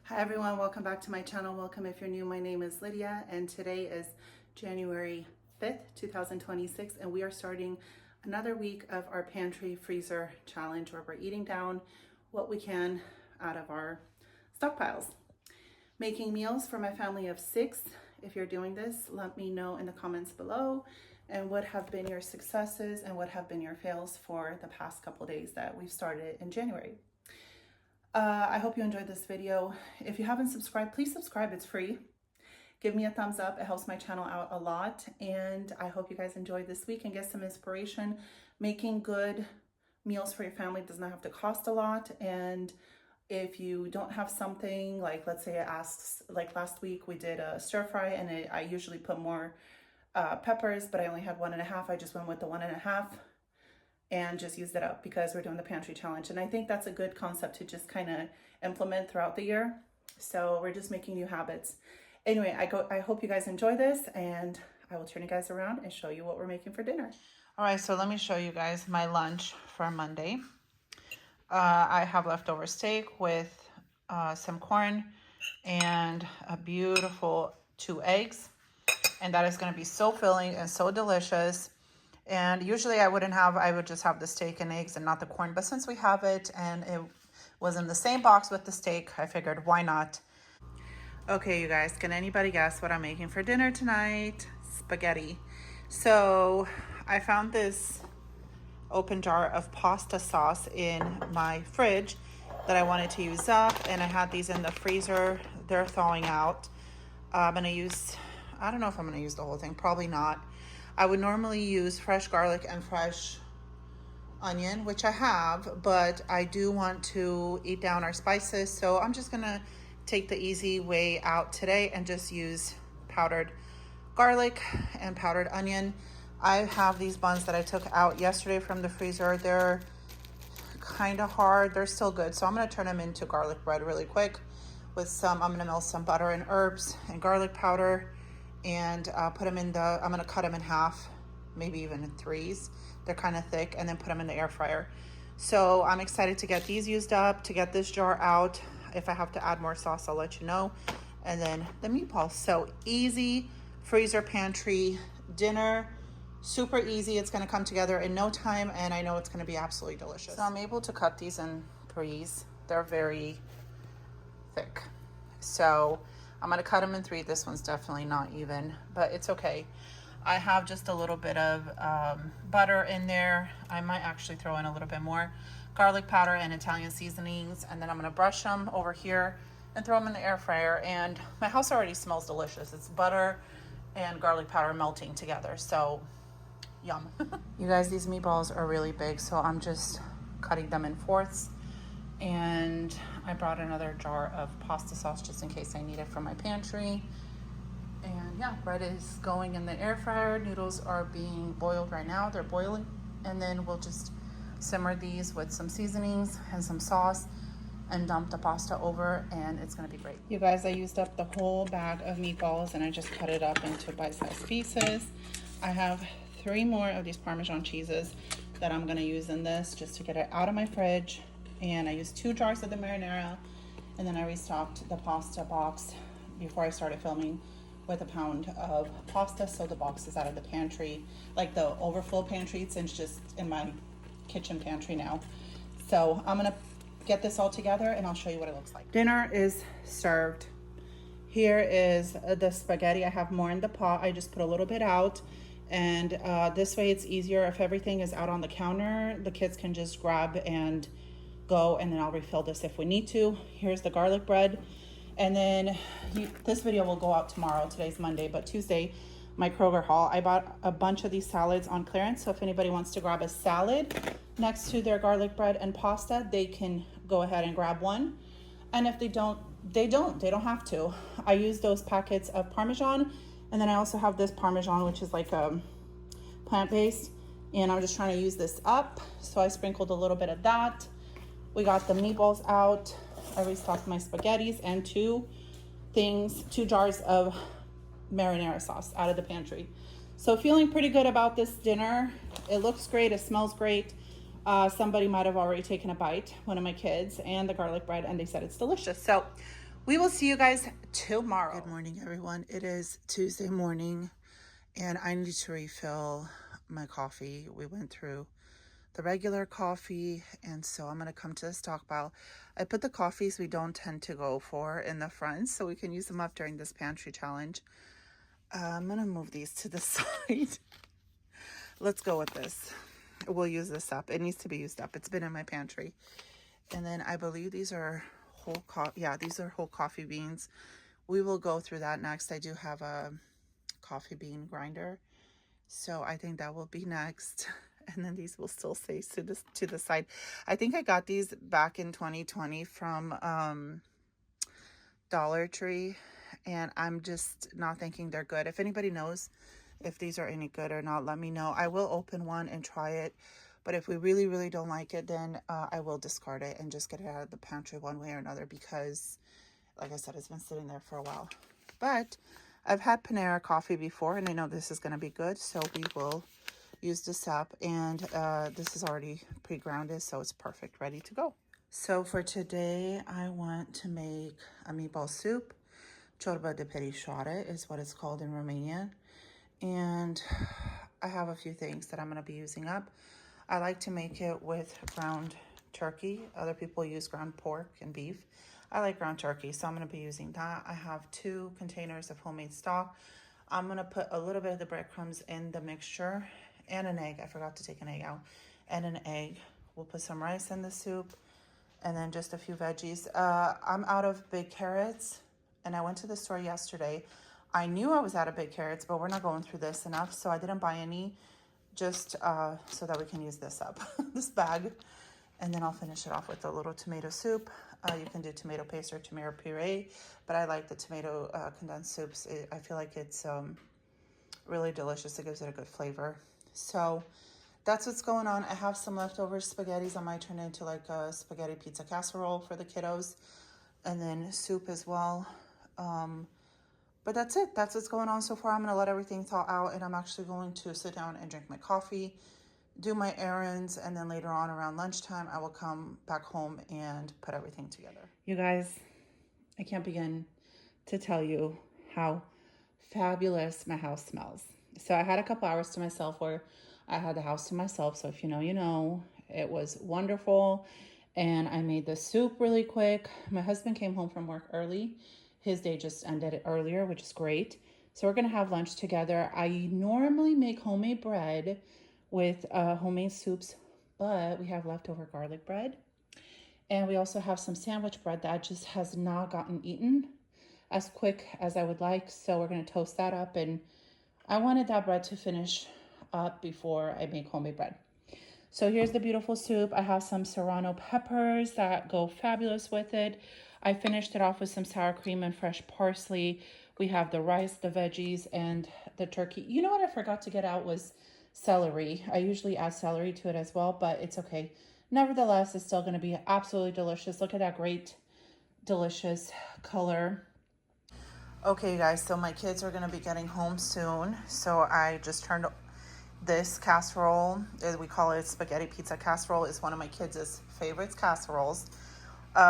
Hi everyone, welcome back to my channel. Welcome if you're new. My name is Lydia and today is January 5th, 2026 and we are starting another week of our pantry freezer challenge where we're eating down what we can out of our stockpiles. Making meals for my family of 6. If you're doing this, let me know in the comments below and what have been your successes and what have been your fails for the past couple days that we've started in January. I hope you enjoyed this video. If you haven't subscribed, please subscribe. It's free. Give me a thumbs up. It helps my channel out a lot. And I hope you guys enjoyed this week and get some inspiration. Making good meals for your family does not have to cost a lot. And if you don't have something, like let's say it asks, like last week we did a stir fry and I usually put more peppers, but I only had 1.5. I just went with the 1.5. and just used it up because we're doing the pantry challenge. And I think that's a good concept to just kind of implement throughout the year. So we're just making new habits. Anyway, I hope you guys enjoy this and I will turn you guys around and show you what we're making for dinner. All right, so let me show you guys my lunch for Monday. I have leftover steak with some corn and a beautiful 2 eggs. And that is gonna be so filling and so delicious. And usually I would just have the steak and eggs and not the corn. But since we have it and it was in the same box with the steak, I figured why not? Okay, you guys, can anybody guess what I'm making for dinner tonight? Spaghetti. So I found this open jar of pasta sauce in my fridge that I wanted to use up. And I had these in the freezer. They're thawing out. I don't know if I'm gonna use the whole thing, probably not. I would normally use fresh garlic and fresh onion, which I have, but I do want to eat down our spices. So I'm just gonna take the easy way out today and just use powdered garlic and powdered onion. I have these buns that I took out yesterday from the freezer. They're kind of hard. They're still good. So I'm gonna turn them into garlic bread really quick with I'm gonna melt some butter and herbs and garlic powder and put them in I'm gonna cut them in half, maybe even in 3s. They're kind of thick, and then put them in the air fryer. So I'm excited to get these used up, to get this jar out. If I have to add more sauce, I'll let you know. And then the meatballs. So easy freezer pantry dinner, super easy. It's gonna come together in no time, and I know it's gonna be absolutely delicious. So I'm able to cut these in 3s. They're very thick. So I'm gonna cut them in 3. This one's definitely not even, but it's okay. I have just a little bit of butter in there. I might actually throw in a little bit more garlic powder and Italian seasonings, and then I'm gonna brush them over here and throw them in the air fryer. And my house already smells delicious. It's butter and garlic powder melting together, so yum. You guys, these meatballs are really big, so I'm just cutting them in 4ths. And I brought another jar of pasta sauce just in case I need it from my pantry. And yeah, bread is going in the air fryer. Noodles are being boiled right now. They're boiling. And then we'll just simmer these with some seasonings and some sauce and dump the pasta over, and it's gonna be great. You guys, I used up the whole bag of meatballs and I just cut it up into bite-sized pieces. I have 3 more of these Parmesan cheeses that I'm gonna use in this just to get it out of my fridge. And I used 2 jars of the marinara, and then I restocked the pasta box before I started filming with a pound of pasta. So the box is out of the pantry, like the overflow pantry. It's just in my kitchen pantry now. So I'm gonna get this all together and I'll show you what it looks like. Dinner is served. Here is the spaghetti. I have more in the pot. I just put a little bit out, and this way it's easier. If everything is out on the counter, the kids can just grab and go, and then I'll refill this if we need to. Here's the garlic bread. And then this video will go out tomorrow. Today's Monday, but Tuesday, my Kroger haul. I bought a bunch of these salads on clearance. So if anybody wants to grab a salad next to their garlic bread and pasta, they can go ahead and grab one. And if they don't have to. I use those packets of Parmesan. And then I also have this Parmesan, which is like a plant-based. And I'm just trying to use this up. So I sprinkled a little bit of that. We got the meatballs out. I restocked my spaghettis and 2 jars of marinara sauce out of the pantry. So feeling pretty good about this dinner. It looks great, it smells great. Somebody might have already taken a bite, one of my kids, and the garlic bread, and they said it's delicious. So We will see you guys tomorrow. Good morning, everyone. It is Tuesday morning, and I need to refill my coffee. We went through the regular coffee, and so I'm going to come to the stock pile. I put the coffees we don't tend to go for in the front so we can use them up during this pantry challenge. I'm going to move these to the side. Let's go with this. We'll use this up. It needs to be used up. It's been in my pantry. And then I believe these are these are whole coffee beans. We will go through that next. I do have a coffee bean grinder, so I think that will be next. And then these will still stay to the side. I think I got these back in 2020 from Dollar Tree, and I'm just not thinking they're good. If anybody knows if these are any good or not, let me know. I will open one and try it, but if we really, really don't like it, then I will discard it and just get it out of the pantry one way or another, because like I said, it's been sitting there for a while. But I've had Panera coffee before, and I know this is going to be good, so we will use this up. And this is already pre-grounded, so it's perfect, ready to go. So for today, I want to make a meatball soup. Ciorba de perișoare is what it's called in Romanian. And I have a few things that I'm going to be using up. I like to make it with ground turkey. Other people use ground pork and beef. I like ground turkey, so I'm going to be using that. I have 2 containers of homemade stock. I'm going to put a little bit of the breadcrumbs in the mixture and an egg. I forgot to take an egg out. And an egg. We'll put some rice in the soup and then just a few veggies. I'm out of big carrots, and I went to the store yesterday. I knew I was out of big carrots, but we're not going through this enough, so I didn't buy any, just so that we can use this up, this bag. And then I'll finish it off with a little tomato soup. You can do tomato paste or tomato puree, but I like the tomato condensed soups. I feel like it's really delicious. It gives it a good flavor. So that's what's going on. I have some leftover spaghettis. I might turn it into like a spaghetti pizza casserole for the kiddos, and then soup as well. But that's it. That's what's going on so far. I'm going to let everything thaw out, and I'm actually going to sit down and drink my coffee, do my errands, and then later on around lunchtime, I will come back home and put everything together. You guys, I can't begin to tell you how fabulous my house smells. So I had a couple hours to myself where I had the house to myself. So if you know, you know. It was wonderful. And I made the soup really quick. My husband came home from work early. His day just ended earlier, which is great. So we're going to have lunch together. I normally make homemade bread with homemade soups, but we have leftover garlic bread. And we also have some sandwich bread that just has not gotten eaten as quick as I would like. So we're going to toast that up. And I wanted that bread to finish up before I make homemade bread. So here's the beautiful soup. I have some serrano peppers that go fabulous with it. I finished it off with some sour cream and fresh parsley. We have the rice, the veggies, and the turkey. You know what I forgot to get out was celery. I usually add celery to it as well, but it's okay. Nevertheless, it's still going to be absolutely delicious. Look at that great, delicious color. Okay, guys, so my kids are going to be getting home soon. So I just turned this casserole, we call it spaghetti pizza casserole, is one of my kids' favorites casseroles.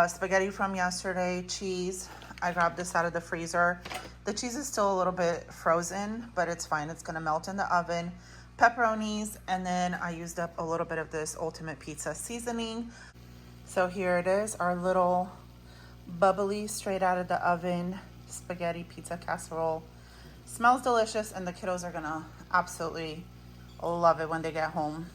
Spaghetti from yesterday, cheese. I grabbed this out of the freezer. The cheese is still a little bit frozen, but it's fine. It's going to melt in the oven. Pepperonis, and then I used up a little bit of this Ultimate Pizza seasoning. So here it is, our little bubbly, straight out of the oven spaghetti pizza casserole. Smells delicious, and the kiddos are going to absolutely love it when they get home.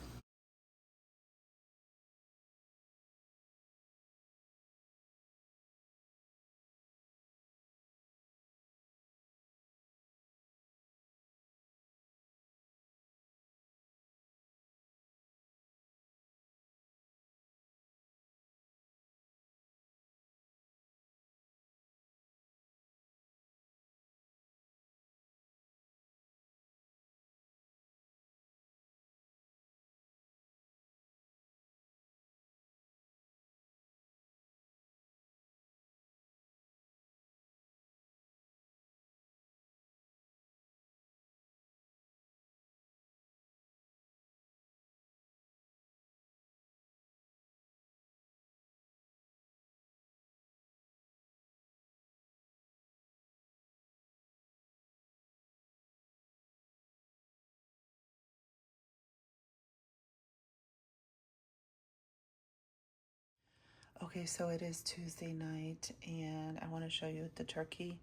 Okay, so it is Tuesday night and I want to show you the turkey.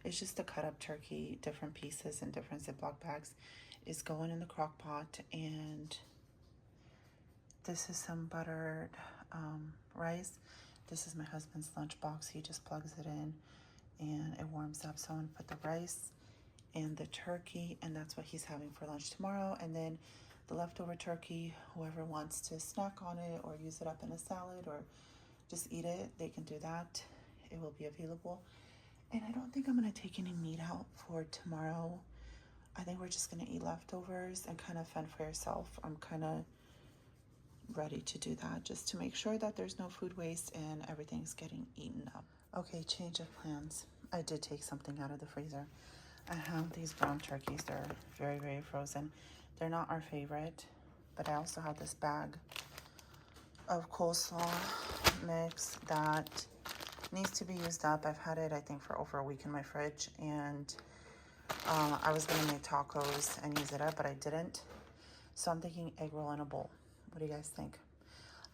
It's just a cut up turkey, different pieces in different Ziploc bags. It's going in the crock pot, and this is some buttered rice. This is my husband's lunchbox. He just plugs it in and it warms up. So I'm gonna put the rice and the turkey, and that's what he's having for lunch tomorrow. And then the leftover turkey, whoever wants to snack on it or use it up in a salad or just eat it, they can do that. It will be available. And I don't think I'm gonna take any meat out for tomorrow. I think we're just gonna eat leftovers and kind of fend for yourself. I'm kind of ready to do that just to make sure that there's no food waste and everything's getting eaten up. Okay, change of plans. I did take something out of the freezer. I have these brown turkeys. They're very, very frozen. They're not our favorite, but I also have this bag of coleslaw mix that needs to be used up. I've had it, I think, for over a week in my fridge, and I was gonna make tacos and use it up, but I didn't. So I'm thinking egg roll in a bowl. What do you guys think?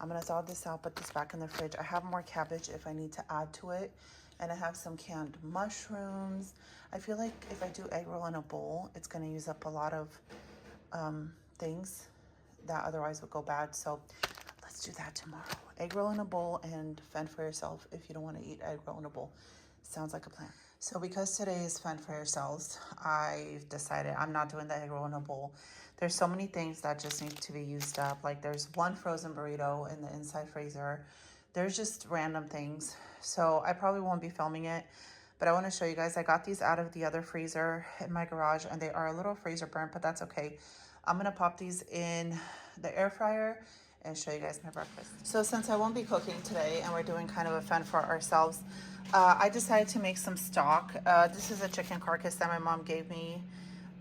I'm gonna thaw this out, put this back in the fridge. I have more cabbage if I need to add to it, and I have some canned mushrooms. I feel like if I do egg roll in a bowl, it's gonna use up a lot of things that otherwise would go bad. So let's do that tomorrow. Egg roll in a bowl, and fend for yourself if you don't want to eat egg roll in a bowl. Sounds like a plan. So because today is fend for yourselves, I've decided I'm not doing the egg roll in a bowl. There's so many things that just need to be used up. Like there's one frozen burrito in the inside freezer. There's just random things. So I probably won't be filming it, but I want to show you guys. I got these out of the other freezer in my garage, and they are a little freezer burnt, but that's okay. I'm gonna pop these in the air fryer and show you guys my breakfast. So since I won't be cooking today and we're doing kind of a fend for ourselves, I decided to make some stock. This is a chicken carcass that my mom gave me,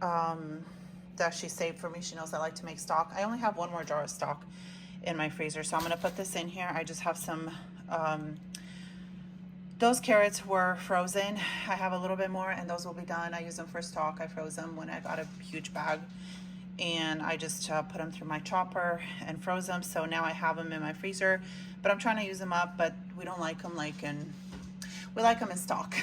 that she saved for me. She knows I like to make stock. I only have one more jar of stock in my freezer, so I'm gonna put this in here. I just have some, those carrots were frozen. I have a little bit more, and those will be done. I use them for stock. I froze them when I got a huge bag, and I just put them through my chopper and froze them. So now I have them in my freezer, but I'm trying to use them up, but we don't like them we like them in stock.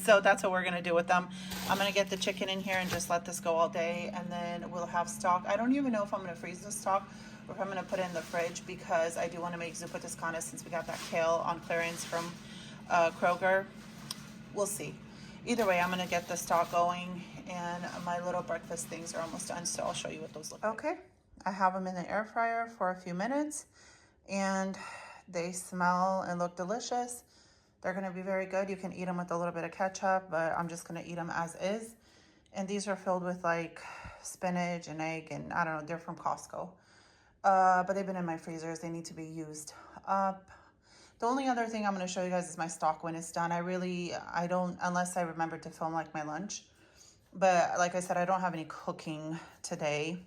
So that's what we're gonna do with them. I'm gonna get the chicken in here and just let this go all day, and then we'll have stock. I don't even know if I'm gonna freeze the stock or if I'm gonna put it in the fridge, because I do wanna make zuppa toscana since we got that kale on clearance from Kroger. We'll see. Either way, I'm gonna get the stock going, and my little breakfast things are almost done, so I'll show you what those look like. Okay, I have them in the air fryer for a few minutes, and they smell and look delicious. They're gonna be very good. You can eat them with a little bit of ketchup, but I'm just gonna eat them as is. And these are filled with like spinach and egg, and I don't know, they're from Costco. But they've been in my freezers. They need to be used up. The only other thing I'm gonna show you guys is my stock when it's done. I don't, unless I remember to film like my lunch. But like I said, I don't have any cooking today,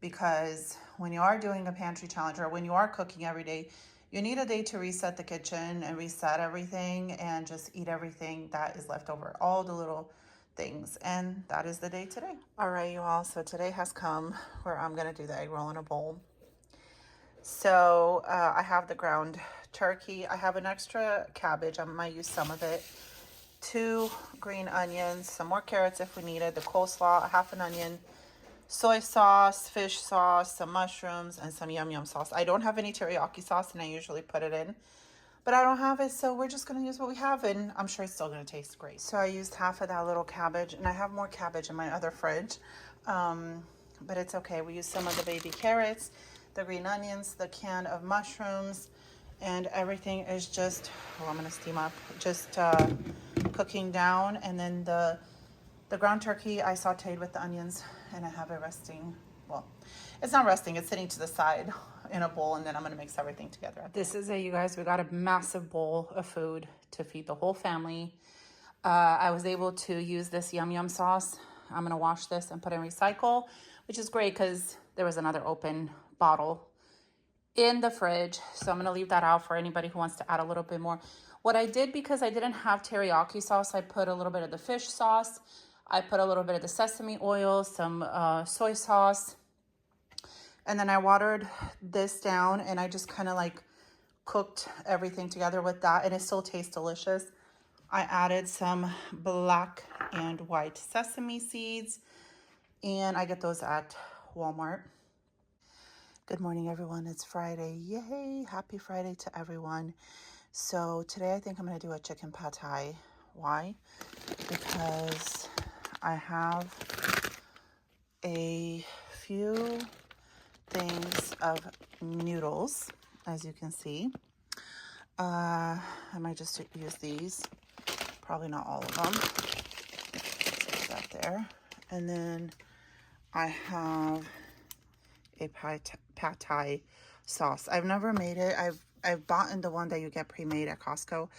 because when you are doing a pantry challenge, or when you are cooking every day, you need a day to reset the kitchen and reset everything and just eat everything that is left over, all the little things. And that is the day today. All right, you all. So today has come where I'm going to do the egg roll in a bowl. So I have the ground turkey. I have an extra cabbage. I might use some of it. 2 green onions, some more carrots if we need it, the coleslaw, a half an onion, soy sauce, fish sauce, some mushrooms, and some yum yum sauce. I don't have any teriyaki sauce, and I usually put it in, but I don't have it, so we're just gonna use what we have, and I'm sure it's still gonna taste great. So I used half of that little cabbage, and I have more cabbage in my other fridge, but it's okay. We use some of the baby carrots, the green onions, the can of mushrooms, and everything is just, oh, I'm gonna steam up, just cooking down. And then the ground turkey I sauteed with the onions, and I have it resting. Well, it's not resting, it's sitting to the side in a bowl, and then I'm gonna mix everything together. This is it, you guys. We got a massive bowl of food to feed the whole family. I was able to use this yum yum sauce. I'm gonna wash this and put it in recycle, which is great because there was another open bottle in the fridge. So I'm gonna leave that out for anybody who wants to add a little bit more. What I did, because I didn't have teriyaki sauce, I put a little bit of the fish sauce. I put a little bit of the sesame oil, some soy sauce, and then I watered this down, and I just kind of like cooked everything together with that, and it still tastes delicious. I added some black and white sesame seeds, and I get those at Walmart. Good morning, everyone. It's Friday. Yay! Happy Friday to everyone. So today I think I'm going to do a chicken pad thai. Why? Because I have a few things of noodles, as you can see. I might just use these. Probably not all of them. Put that there. And then I have a pad thai sauce. I've never made it. I've bought in the one that you get pre-made at Costco.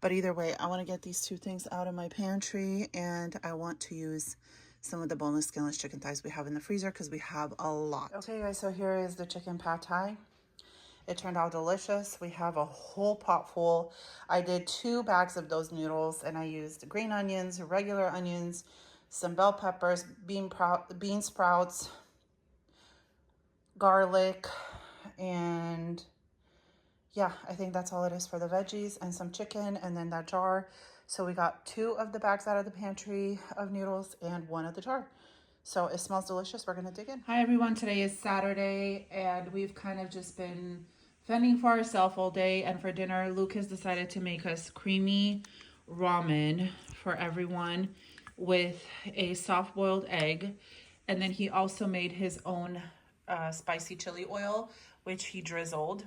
But either way, I want to get these two things out of my pantry, and I want to use some of the boneless, skinless chicken thighs we have in the freezer because we have a lot. Okay, guys, so here is the chicken pad thai. It turned out delicious. We have a whole pot full. I did 2 bags of those noodles, and I used green onions, regular onions, some bell peppers, bean sprouts, garlic, and yeah, I think that's all it is for the veggies, and some chicken, and then that jar. So we got 2 of the bags out of the pantry of noodles and 1 of the jar. So it smells delicious. We're gonna dig in. Hi everyone, today is Saturday, and we've kind of just been fending for ourselves all day, and for dinner, Luke has decided to make us creamy ramen for everyone with a soft-boiled egg, and then he also made his own spicy chili oil, which he drizzled.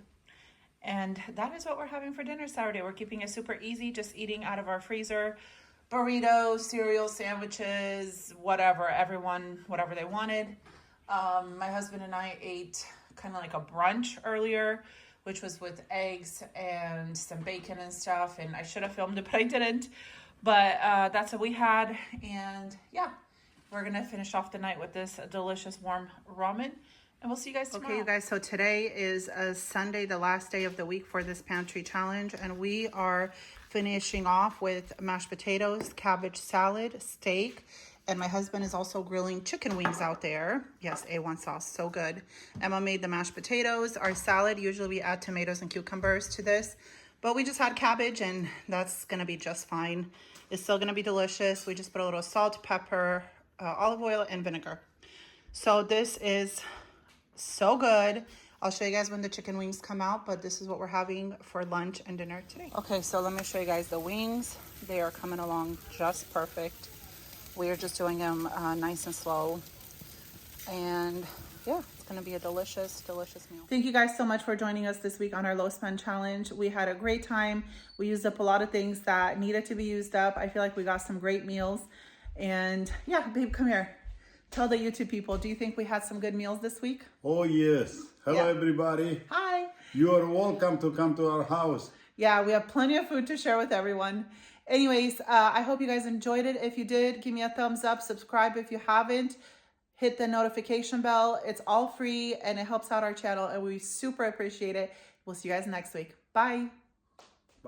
And that is what we're having for dinner Saturday. We're keeping it super easy, just eating out of our freezer. Burritos, cereal, sandwiches, whatever, everyone, whatever they wanted. My husband and I ate kind of like a brunch earlier, which was with eggs and some bacon and stuff. And I should have filmed it, but I didn't. But that's what we had. And yeah, we're going to finish off the night with this delicious warm ramen. And we'll see you guys tomorrow. Okay, you guys, so today is a Sunday, the last day of the week for this pantry challenge. And we are finishing off with mashed potatoes, cabbage salad, steak. And my husband is also grilling chicken wings out there. Yes, A1 sauce, so good. Emma made the mashed potatoes. Our salad, usually we add tomatoes and cucumbers to this. But we just had cabbage, and that's going to be just fine. It's still going to be delicious. We just put a little salt, pepper, olive oil, and vinegar. So this is so good. I'll show you guys when the chicken wings come out, but this is what we're having for lunch and dinner today. Okay, so let me show you guys the wings. They are coming along just perfect. We are just doing them nice and slow. And yeah, it's gonna be a delicious, delicious meal. Thank you guys so much for joining us this week on our low spend challenge. We had a great time. We used up a lot of things that needed to be used up. I feel like we got some great meals. And yeah, babe, come here. Tell the YouTube people, do you think we had some good meals this week? Oh, yes. Hello, everybody. Hi. You are welcome to come to our house. Yeah, we have plenty of food to share with everyone. Anyways, I hope you guys enjoyed it. If you did, give me a thumbs up. Subscribe if you haven't. Hit the notification bell. It's all free, and it helps out our channel, and we super appreciate it. We'll see you guys next week. Bye.